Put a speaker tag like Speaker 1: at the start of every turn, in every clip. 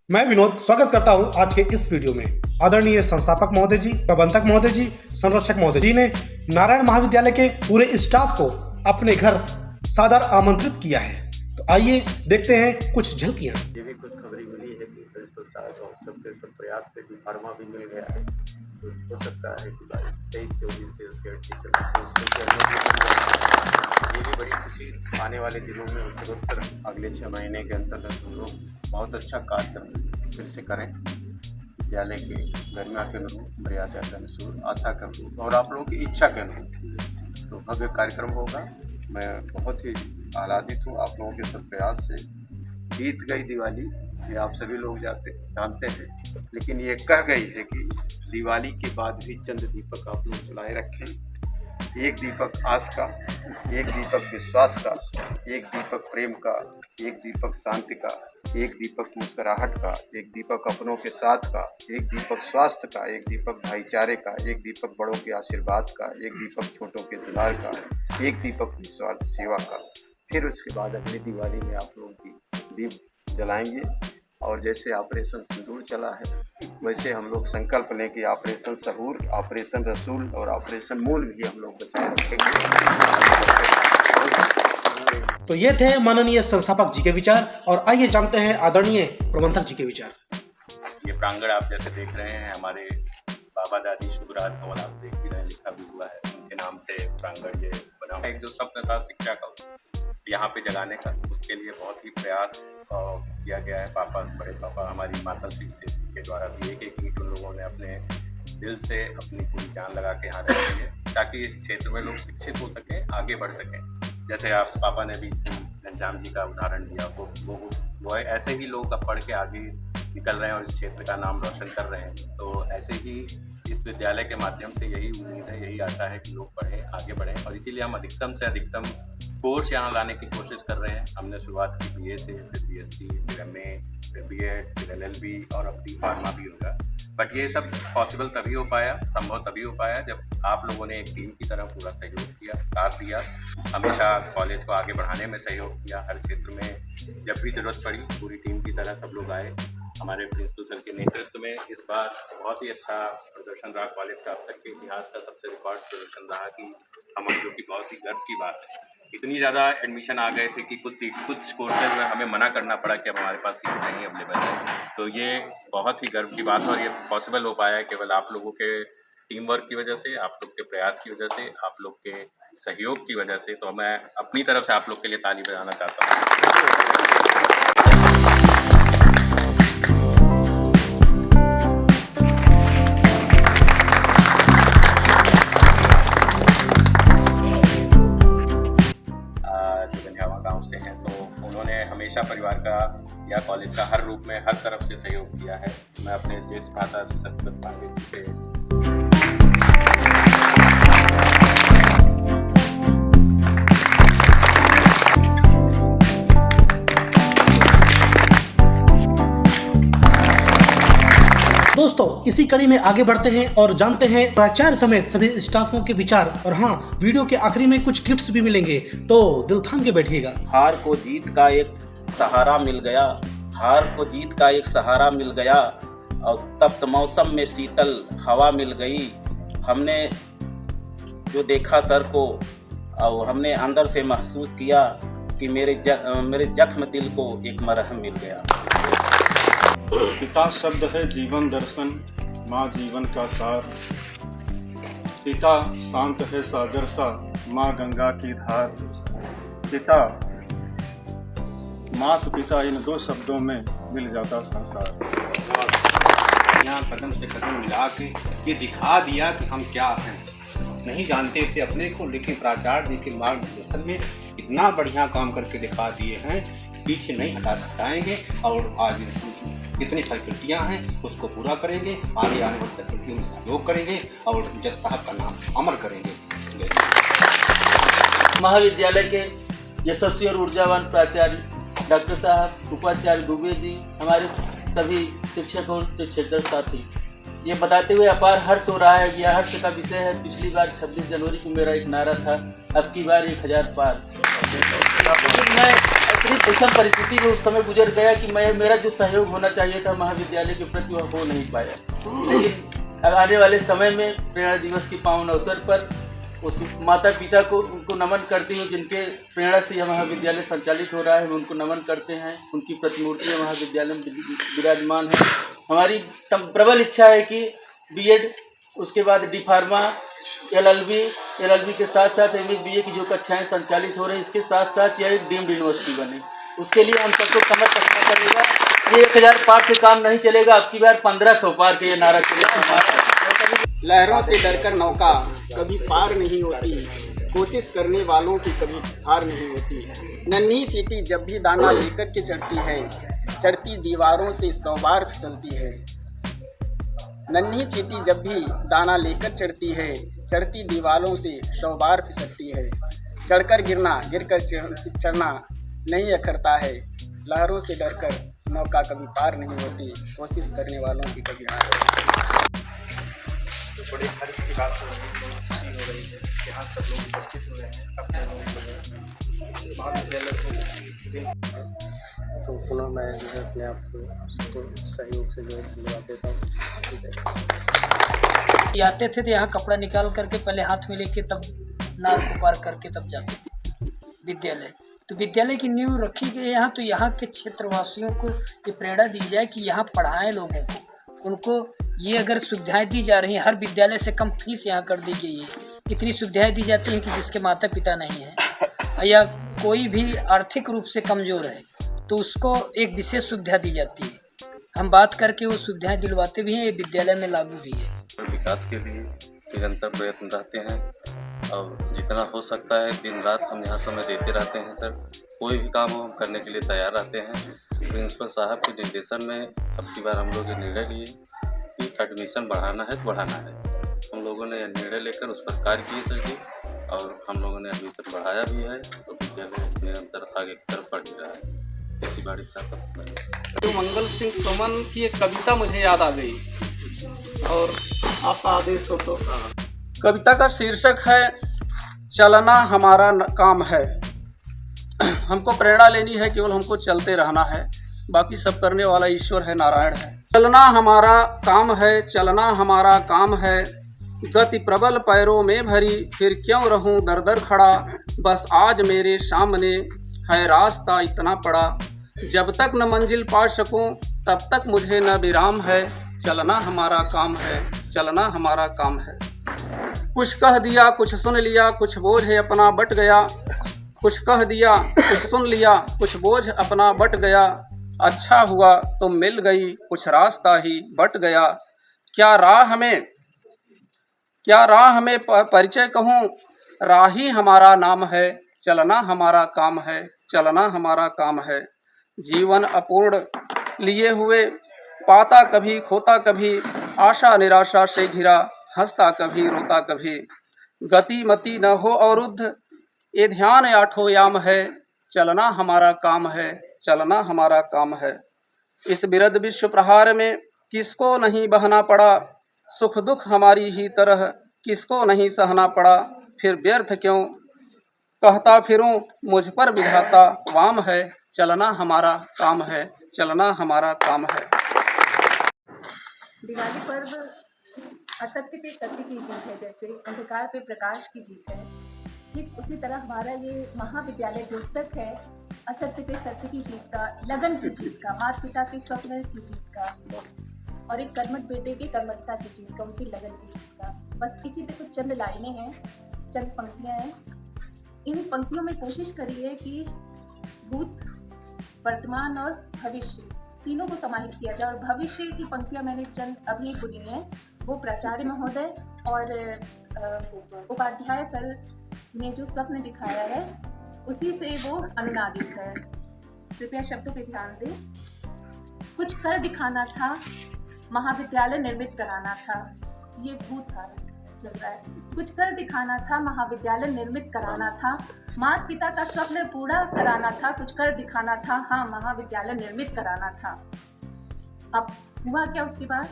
Speaker 1: मैं विनोद स्वागत करता हूं आज के इस वीडियो में। आदरणीय संस्थापक महोदय जी, प्रबंधक महोदय जी, संरक्षक महोदय जी ने नारायण महाविद्यालय के पूरे स्टाफ को अपने घर सादर आमंत्रित किया है। तो आइए देखते हैं कुछ झलकियां।
Speaker 2: ये भी कुछ खबरें मिली है कि प्रिंसिपल साहब और सबके सब प्रयास से भी फार्मा भी मिल गया है। तो हो सकता है कि 23-24 से उसके ये भी बड़ी खुशी आने वाले दिनों में उत्तरोत्तर अगले 6 महीने के अंतर्गत हम लोग बहुत अच्छा कार्य फिर से करें विद्यालय के गरिमा के अनुरूप, मर्यादा के अनुसार, आशा के अनुरूप और आप लोगों की इच्छा के अनुरूप। तो भव्य कार्यक्रम होगा। मैं बहुत ही आह्लादित हूँ आप लोगों के सब प्रयास से। बीत गई दिवाली, ये आप सभी लोग जानते हैं, लेकिन ये कह गई है कि दिवाली के बाद भी चंद दीपक आप लोग जलाए रखें। एक दीपक आस का, एक दीपक विश्वास का, एक दीपक प्रेम का, एक दीपक शांति का, एक दीपक मुस्कुराहट का, एक दीपक अपनों के साथ का, एक दीपक स्वास्थ्य का, एक दीपक भाईचारे का, एक दीपक बड़ों के आशीर्वाद का, एक दीपक छोटों के दुलार का, एक दीपक निस्वार्थ सेवा का। फिर उसके बाद अगली दिवाली में आप लोगों की दीप जलाएंगे। और जैसे ऑपरेशन सिंदूर चला है, वैसे हम लोग संकल्प लें कि ऑपरेशन सहूर, ऑपरेशन रसूल और ऑपरेशन मूल भी हम लोग बचाए रखेंगे।
Speaker 1: तो ये थे माननीय संस्थापक जी के विचार, और आइए जानते हैं आदरणीय प्रबंधक जी के विचार।
Speaker 2: ये प्रांगण आप जैसे देख रहे हैं, हमारे बाबा दादी शुभराज भवन आप देख भी रहे हैं, लिखा भी हुआ है, उनके नाम से प्रांगण ये बना। एक जो स्वप्न था शिक्षा का यहाँ पे जगाने का, उसके लिए बहुत ही प्रयास किया गया है। पापा, बड़े पापा, हमारी माता श्री के द्वारा भी एक ईंट उन लोगों ने अपने दिल से अपनी पूरी जान लगा के यहाँ रखी है, ताकि इस क्षेत्र में लोग शिक्षित हो सकें, आगे बढ़ सकें। जैसे आप पापा ने भी घनश्याम जी का उदाहरण दिया, वो ऐसे ही लोग अब पढ़ के आगे निकल रहे हैं और इस क्षेत्र का नाम रोशन कर रहे हैं। तो ऐसे ही इस विद्यालय के माध्यम से यही उम्मीद है, यही आशा है कि लोग पढ़ें, आगे बढ़ें, और इसीलिए हम अधिकतम से अधिकतम कोर्स यहाँ लाने की कोशिश कर रहे हैं। हमने शुरुआत की BA से, फिर BSc, फिर MA, फिर BEd, फिर LLB और अब फार्मा भी होगा। बट ये सब पॉसिबल तभी हो पाया, संभव तभी हो पाया जब आप लोगों ने एक टीम की तरह पूरा सहयोग किया, साथ दिया, हमेशा कॉलेज को आगे बढ़ाने में सहयोग किया। हर क्षेत्र में जब भी जरूरत पड़ी पूरी टीम की तरह सब लोग आए। हमारे प्रिंसिपल सर के नेतृत्व में इस बार बहुत ही अच्छा प्रदर्शन रहा। कॉलेज का अब तक के इतिहास का सबसे रिकॉर्ड प्रदर्शन रहा, कि हम जो कि बहुत ही गर्व की बात है। इतनी ज़्यादा एडमिशन आ गए थे कि कुछ कोर्सेज में हमें मना करना पड़ा कि अब हमारे पास सीट नहीं अवेलेबल है। तो ये बहुत ही गर्व की बात है, और ये पॉसिबल हो पाया है केवल आप लोगों के टीम वर्क की वजह से, आप लोग के प्रयास की वजह से, आप लोग के सहयोग की वजह से। तो मैं अपनी तरफ से आप लोग के लिए ताली बजाना चाहता हूँ। हमेशा परिवार का या कॉलेज का हर रूप में, हर तरफ से सहयोग किया है। मैं अपने ज्येष्ठ भ्राता सतत पांडे जी से
Speaker 1: दोस्तों, इसी कड़ी में आगे बढ़ते हैं और जानते हैं प्राचार्य समेत सभी स्टाफों के विचार। और हाँ, वीडियो के आखिरी में कुछ गिफ्ट्स भी मिलेंगे, तो दिल थाम के बैठिएगा।
Speaker 3: हार को जीत का एक सहारा मिल गया, हार को जीत का एक सहारा मिल गया, और तप्त मौसम में शीतल हवा मिल गई। हमने जो देखा सर को, और हमने अंदर से महसूस किया कि मेरे जख्म दिल को एक मरहम मिल गया।
Speaker 4: पिता शब्द है जीवन दर्शन, माँ जीवन का सार। पिता शांत है सागर सा, माँ गंगा की धार। पिता, माता पिता, इन दो शब्दों में मिल जाता संसार।
Speaker 5: यहाँ कदम से कदम मिला के ये दिखा दिया कि हम क्या हैं। नहीं जानते थे अपने को, लेकिन प्राचार्य जी के मार्गदर्शन में इतना बढ़िया काम करके दिखा दिए हैं, पीछे नहीं हटाएंगे। और आज जितनी फैकल्टियाँ हैं उसको पूरा करेंगे, आगे आने वाली फैकल्टियों में सहयोग करेंगे और जज साहब का नाम अमर करेंगे।
Speaker 6: महाविद्यालय के यशस्वी और ऊर्जावान प्राचार्य डॉक्टर साहब, उपाचार्य दुबे जी, हमारे सभी शिक्षक और शिक्षेतर साथी, ये बताते हुए अपार हर्ष हो रहा है कि यह हर्ष का विषय है। पिछली बार 26 जनवरी को मेरा एक नारा था, अब की बार 1000 पार। मैं इतनी विषम परिस्थिति में उस समय गुजर गया कि मेरा जो सहयोग होना चाहिए था महाविद्यालय के प्रति वह हो नहीं पाया। लेकिन आने वाले समय में प्रेरणा दिवस के पावन अवसर पर उस माता पिता को उनको नमन करती हूँ जिनके प्रेरणा से यह महाविद्यालय संचालित हो रहा है। उनको नमन करते हैं, उनकी प्रतिमूर्ति महाविद्यालय में विराजमान है। हमारी प्रबल इच्छा है कि बीएड, उसके बाद डी फार्मा, एलएलबी के साथ साथ एमए बीए की जो कक्षाएं संचालित हो रही हैं, इसके साथ साथ यह एक डीम्ड यूनिवर्सिटी बने। उसके लिए हम सबको कमर कसना पड़ेगा। ये 1000 पार से काम नहीं चलेगा, अब की बार 1500 पार के ये नारा चलेगा।
Speaker 7: लहरों से डरकर नौका कभी पार नहीं होती, कोशिश करने वालों की कभी हार नहीं होती। नन्ही चींटी जब भी दाना लेकर के चढ़ती है, चढ़ती दीवारों से 100 बार फिसलती है। नन्ही चींटी जब भी दाना लेकर चढ़ती है, चढ़ती दीवारों से 100 बार फिसलती है। चढ़कर गिरना, गिरकर चढ़ना नहीं अखरता है। लहरों से डरकर नौका कभी पार नहीं होती, कोशिश करने वालों की कभी हार नहीं होती।
Speaker 8: बड़े हर्ष की बात हो रही है, खुशी हो रही है कि यहाँ सब लोग उपस्थित हुए हैं अपने महाविद्यालय को।
Speaker 7: तो पुनः मैं जो है अपने आप को सहयोग से जो है धन्यवाद देता हूँ।
Speaker 9: आते थे तो यहाँ कपड़ा निकाल करके पहले हाथ में लेके तब नार को पार करके तब जाते थे विद्यालय। तो विद्यालय की नींव रखी गई यहाँ, तो यहाँ के क्षेत्रवासियों को ये प्रेरणा दी जाए कि यहाँ पढ़ाएं लोगों को। उनको ये अगर सुविधाएं दी जा रही हैं, हर विद्यालय से कम फीस यहाँ कर दी गई है। इतनी सुविधाएं दी जाती हैं कि जिसके माता पिता नहीं हैं या कोई भी आर्थिक रूप से कमज़ोर है तो उसको एक विशेष सुविधा दी जाती है। हम बात करके वो सुविधाएं दिलवाते भी हैं, ये विद्यालय में लागू भी है।
Speaker 2: विकास के लिए निरंतर प्रयत्न रहते हैं और जितना हो सकता है दिन रात हम यहाँ समय देते रहते हैं सर। कोई भी काम हम करने के लिए तैयार रहते हैं। प्रिंसिपल साहब के निर्देशन में अब की बार हम लोग ये निर्णय लिए कि एडमिशन बढ़ाना है तो बढ़ाना है। हम लोगों ने निर्णय लेकर उस पर कार्य किए सर जी, और हम लोगों ने अभी तक बढ़ाया भी है। तो विद्यालय निरंतर आगे की तरफ बढ़ रहा है। इसी बाड़ी साहब
Speaker 7: तो मंगल सिंह सुमन की एक कविता मुझे याद आ गई और आपका आदेश हो तो। कविता का शीर्षक है चलना हमारा काम है। हमको प्रेरणा लेनी है, केवल हमको चलते रहना है, बाकी सब करने वाला ईश्वर है, नारायण है। चलना हमारा काम है, चलना हमारा काम है, गति प्रबल पैरों में भरी, फिर क्यों रहूं दर दर खड़ा, बस आज मेरे सामने है रास्ता इतना पड़ा, जब तक न मंजिल पा सकूं तब तक मुझे न विराम है, चलना हमारा काम है, चलना हमारा काम है। कुछ कह दिया कुछ सुन लिया, कुछ बोझ है अपना बट गया, कुछ कह दिया कुछ सुन लिया, कुछ बोझ अपना बट गया, अच्छा हुआ तुम मिल गई, कुछ रास्ता ही बट गया, क्या राह में परिचय कहूँ, राही हमारा नाम है, चलना हमारा काम है, चलना हमारा काम है। जीवन अपूर्ण लिए हुए, पाता कभी खोता कभी, आशा निराशा से घिरा, हंसता कभी रोता कभी, गति मति न हो अवरुद्ध, ये ध्यान आठो याम है, चलना हमारा काम है, चलना हमारा काम है। इस बिरद विश्व प्रहार में किसको नहीं बहना पड़ा, सुख दुख हमारी ही तरह किसको नहीं सहना पड़ा, फिर व्यर्थ क्यों कहता फिरूं, मुझ पर विधाता वाम है, चलना हमारा काम है, चलना हमारा काम है।
Speaker 10: दिवाली पर्व असत्य पे सत्य की जीत है, जैसे अंधकार पे प्रकाश की जीत है, ठीक उसी तरह हमारा ये महाविद्यालय पुस्तक है असत्य पे सत्य की जीत का, लगन की जीत का, माता पिता के स्वप्न की जीत का, और एक कर्मठ बेटे की कर्मठता की जीत का, उनकी लगन की जीत का। बस इसी पे कुछ चंद लाइनें हैं, चंद पंक्तियाँ हैं। इन पंक्तियों में कोशिश करिए कि भूत, वर्तमान और भविष्य तीनों को समाहित किया जाए। और भविष्य की पंक्तियाँ मैंने चंद अभी बुनी हैं, वो प्राचार्य महोदय और उपाध्याय सर ने जो स्वप्न दिखाया है उसी से वो अनुनादित है। कृपया शब्दों पे ध्यान दें। कुछ कर दिखाना था, महाविद्यालय निर्मित कराना था, ये भूतकाल चल रहा है। कुछ कर दिखाना था, महाविद्यालय निर्मित कराना था, माता पिता का स्वप्न पूरा कराना था, कुछ कर दिखाना था, हाँ महाविद्यालय निर्मित कराना था। अब हुआ क्या उसके बाद?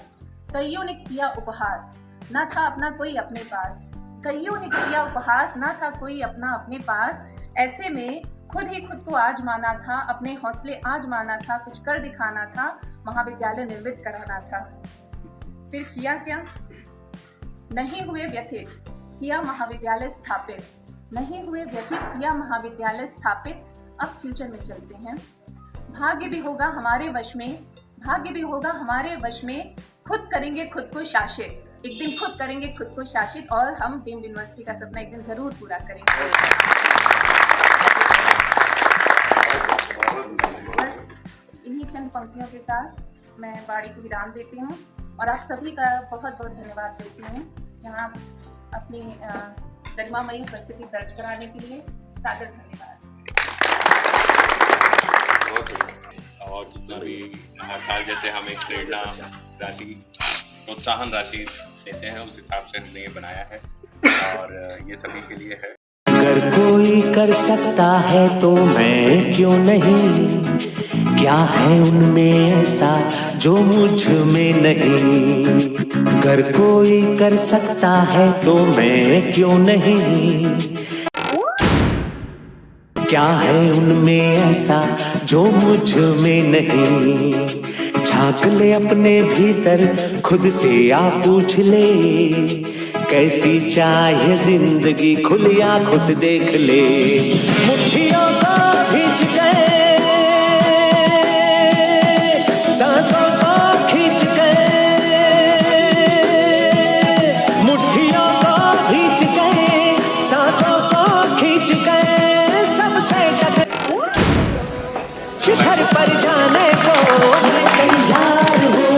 Speaker 10: कईयों ने किया उपहास, ना था अपना कोई अपने पास। कईयों ने किया उपहास, ना था कोई अपना अपने पास। ऐसे में खुद ही खुद को आजमाना था, अपने हौसले आजमाना था, कुछ कर दिखाना था, महाविद्यालय निर्मित कराना था। फिर किया क्या? नहीं हुए व्यथित, किया महाविद्यालय स्थापित। नहीं हुए व्यथित, किया महाविद्यालय स्थापित। अब फ्यूचर में चलते हैं। भाग्य भी होगा हमारे वश में, भाग्य भी होगा हमारे वश में। खुद करेंगे खुद को शासित, एक दिन खुद करेंगे खुद को शासित, और हम डीम्ड यूनिवर्सिटी का सपना एक दिन जरूर पूरा करेंगे। बस इन्हीं चंद पंक्तियों के साथ मैं वाणी को विराम देती हूँ और आप सभी का बहुत बहुत धन्यवाद देती हूँ यहाँ अपनी गरिमामयी उपस्थिति दर्ज कराने के लिए। सादर धन्यवाद।
Speaker 2: और जितना भी हर साल जैसे हम एक प्रेरणा राशि, प्रोत्साहन राशि देते हैं, उस हिसाब से हमने ये बनाया है और ये सभी के लिए है।
Speaker 11: अगर कोई कर सकता है तो मैं क्यों नहीं, क्या है उनमें ऐसा जो मुझ में नहीं। अगर कोई कर सकता है तो मैं क्यों नहीं, क्या है उनमें ऐसा जो मुझ में नहीं। झांक ले अपने भीतर, खुद से आ पूछ ले, कैसी चाहे जिंदगी, खुली आंखों से देख ले। मुट्ठियों को भींच गए, सांसों को खींच गए, मुट्ठियों को भींच गए, सांसों को खींच गए, सबसे शिखर पर जाने को मैं तैयार हूँ,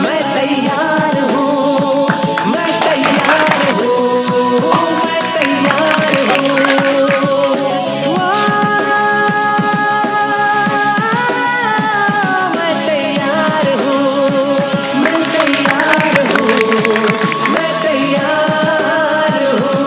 Speaker 11: मैं तैयार हूँ, मैं तैयार हूँ, मैं तैयार हूँ। मैं तैयार हूँ, मैं तैयार हूँ, मैं तैयार हूँ।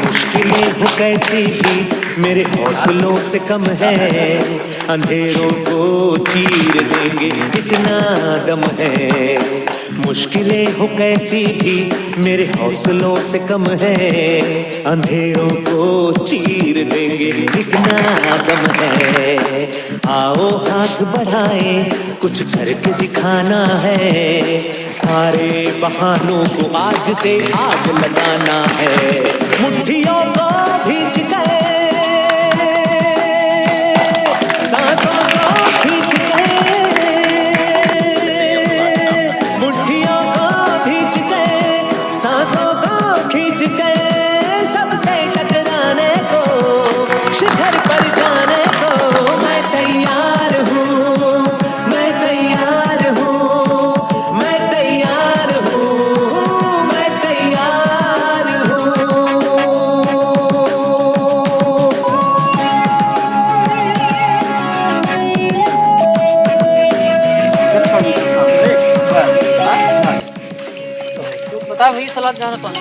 Speaker 11: मुश्किलें हो कैसी भी मेरे हौसलों से कम है, अंधेरों को चीर देंगे इतना दम है। मुश्किलें हो कैसी भी मेरे हौसलों से कम है, अंधेरों को चीर देंगे इतना दम है। आओ हाथ बढ़ाएं, कुछ करके दिखाना है, सारे बहानों को आज से आग लगाना है। मुट्ठियों को भींच गए, सांसों को खींच गए, मुट्ठियों को भींच गए, सांसों को खींच गए, सबसे टकराने को, शिखर पर जाने को मैं तैयार हूँ, मैं तैयार हूँ, मैं तैयार हूँ, मैं तैयार हूँ।
Speaker 9: तो बता भाई सलाद जाना पानी